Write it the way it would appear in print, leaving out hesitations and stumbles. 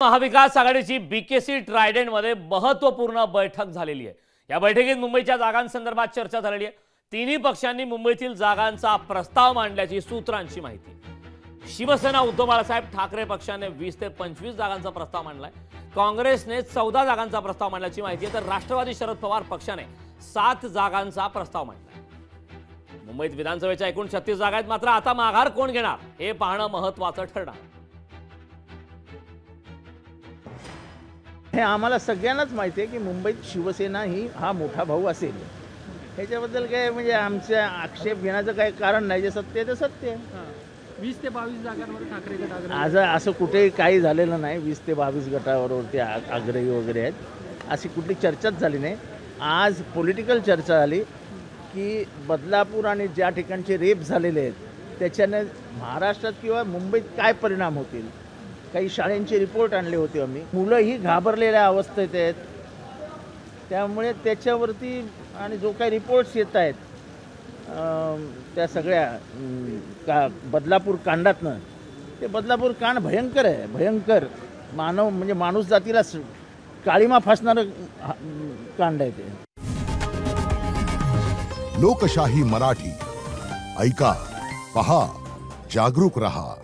महाविकास आघाडीची बीकेसी ट्रायडेंटमध्ये महत्त्वपूर्ण बैठक झालेली आहे। या बैठकीत मुंबईच्या जागांसंदर्भात चर्चा झालेली आहे। तिन्ही पक्षांनी मुंबईतील जागांचा प्रस्ताव मांडल्याची सूत्रांची माहिती। शिवसेना उद्धव बाळासाहेब ठाकरे पक्षाने 20 ते 25 जागांचा प्रस्ताव मांडलाय। काँग्रेसने 14 जागांचा प्रस्ताव मांडल्याची माहिती आहे, तर राष्ट्रवादी शरद पवार पक्षाने 7 जागांचा प्रस्ताव मांडलाय। मुंबईत विधानसभेच्या एकूण 36 जागा आहेत, मात्र आता माघार कोण घेणार हे पाहणं महत्त्वाचं ठरणार। हे आम्हाला सगळ्यांनाच माहिती आहे की मुंबईत शिवसेना ही हा मोठा भाऊ असेल। ह्याच्याबद्दल काय म्हणजे आमचा आक्षेप घेण्याचं काही कारण नाही। जे सत्य आहे ते सत्य आहे। 20 ते 22 जागांवर ठाकरे गट आग्रही आज असं कुठेही काही झालेलं नाही। 20 ते 22 गटावर ते आग्रही वगैरे आहेत अशी कुठली चर्चाच झाली नाही। आज पॉलिटिकल चर्चा झाली की बदलापूर आणि ज्या ठिकाणचे रेप झालेले आहेत त्याच्याने महाराष्ट्रात किंवा मुंबईत काय परिणाम होतील। काही शाळांचे रिपोर्ट आणले होते आम्ही। मुलंही घाबरलेल्या अवस्थेत आहेत, त्यामुळे त्याच्यावरती आणि जो काही रिपोर्ट्स येत आहेत त्या सगळ्या बदलापूर कांडातनं, ते बदलापूर कांड भयंकर आहे। भयंकर मानव म्हणजे माणूस जातीला काळीमा फासणारं कांड आहे ते। लोकशाही मराठी ऐका, पहा, जागरूक रहा।